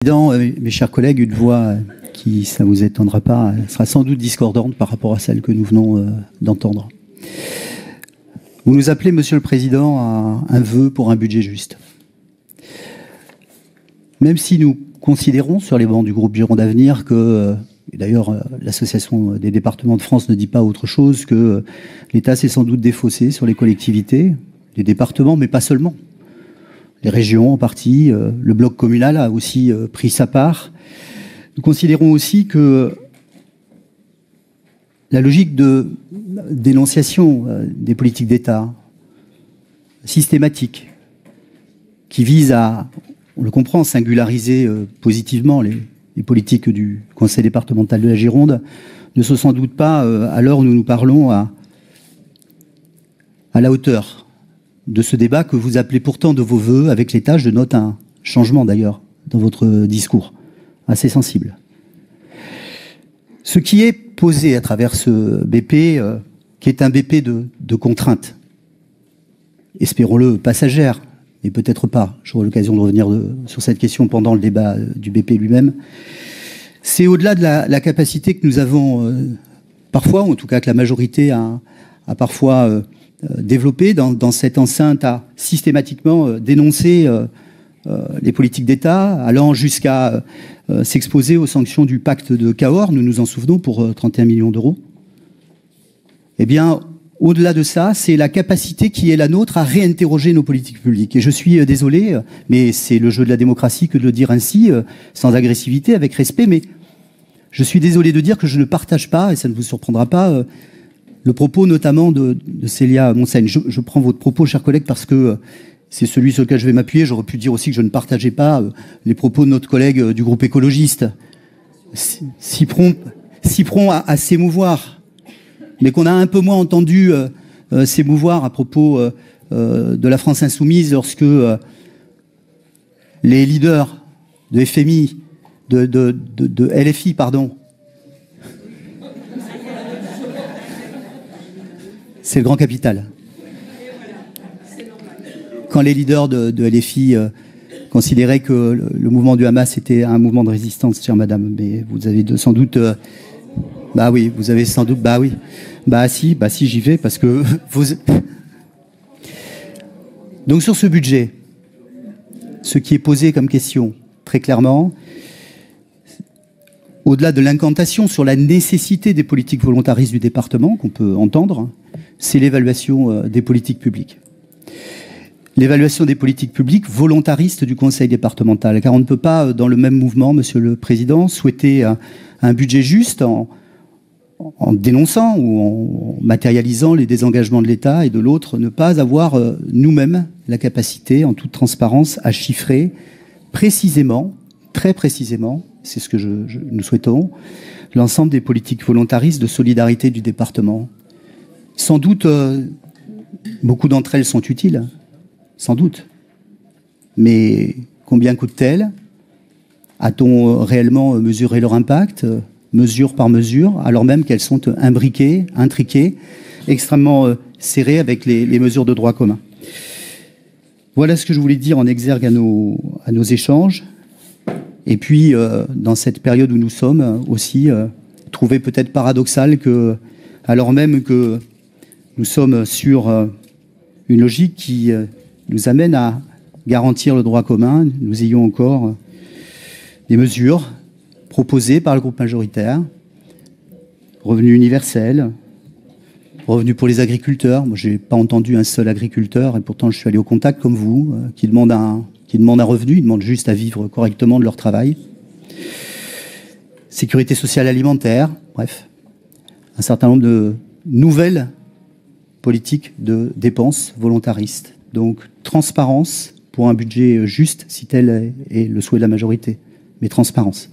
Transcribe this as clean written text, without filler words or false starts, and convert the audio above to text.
Mes chers collègues, une voix qui, ça ne vous étonnera pas, sera sans doute discordante par rapport à celle que nous venons d'entendre. Vous nous appelez, Monsieur le Président, à un vœu pour un budget juste. Même si nous considérons sur les bancs du groupe Gironde Avenir que, et d'ailleurs l'Association des départements de France ne dit pas autre chose, que l'État s'est sans doute défaussé sur les collectivités, les départements, mais pas seulement. Les régions en partie, le bloc communal a aussi pris sa part. Nous considérons aussi que la logique de dénonciation des politiques d'État systématique, qui vise à, on le comprend, singulariser positivement les politiques du Conseil départemental de la Gironde, ne sont sans doute pas, à l'heure où nous parlons, à la hauteur de ce débat que vous appelez pourtant de vos voeux avec l'État. Je note un changement d'ailleurs dans votre discours, assez sensible. Ce qui est posé à travers ce BP, qui est un BP de contraintes, espérons-le passagère, mais peut-être pas, j'aurai l'occasion de revenir sur cette question pendant le débat du BP lui-même, c'est au-delà de la capacité que nous avons parfois, ou en tout cas que la majorité a parfois développé dans cette enceinte à systématiquement dénoncer les politiques d'État, allant jusqu'à s'exposer aux sanctions du pacte de Cahors, nous nous en souvenons, pour 31 millions d'euros. Eh bien, au-delà de ça, c'est la capacité qui est la nôtre à réinterroger nos politiques publiques. Et je suis désolé, mais c'est le jeu de la démocratie que de le dire ainsi, sans agressivité, avec respect, mais je suis désolé de dire que je ne partage pas, et ça ne vous surprendra pas, le propos notamment de Célia Monseigne. Je prends votre propos, chers collègues, parce que c'est celui sur lequel je vais m'appuyer. J'aurais pu dire aussi que je ne partageais pas les propos de notre collègue du groupe écologiste, si prompt à s'émouvoir, mais qu'on a un peu moins entendu s'émouvoir à propos de la France insoumise lorsque les leaders de FMI, de LFI, pardon, c'est le grand capital. Quand les leaders de LFI considéraient que le mouvement du Hamas était un mouvement de résistance, chère madame, mais vous avez sans doute... bah oui, vous avez sans doute... Bah oui. Bah si, j'y vais, parce que... Donc sur ce budget, ce qui est posé comme question, très clairement, au-delà de l'incantation sur la nécessité des politiques volontaristes du département, qu'on peut entendre, c'est l'évaluation des politiques publiques. L'évaluation des politiques publiques volontaristes du Conseil départemental. Car on ne peut pas, dans le même mouvement, Monsieur le Président, souhaiter un budget juste en dénonçant ou en matérialisant les désengagements de l'État, et de l'autre, ne pas avoir nous-mêmes la capacité, en toute transparence, à chiffrer précisément, très précisément, c'est ce que nous souhaitons, l'ensemble des politiques volontaristes de solidarité du département. Sans doute, beaucoup d'entre elles sont utiles, sans doute. Mais combien coûtent-elles? A-t-on réellement mesuré leur impact, mesure par mesure, alors même qu'elles sont imbriquées, intriquées, extrêmement serrées avec les mesures de droit commun? Voilà ce que je voulais dire en exergue à nos échanges. Et puis, dans cette période où nous sommes aussi, trouver peut-être paradoxal que, alors même que nous sommes sur une logique qui nous amène à garantir le droit commun, nous ayons encore des mesures proposées par le groupe majoritaire, revenu universel, revenu pour les agriculteurs. Moi, je n'ai pas entendu un seul agriculteur, et pourtant je suis allé au contact comme vous, qui demande un revenu, ils demandent juste à vivre correctement de leur travail. Sécurité sociale alimentaire, bref, un certain nombre de nouvelles politiques de dépenses volontaristes. Donc, transparence pour un budget juste, si tel est le souhait de la majorité, mais transparence.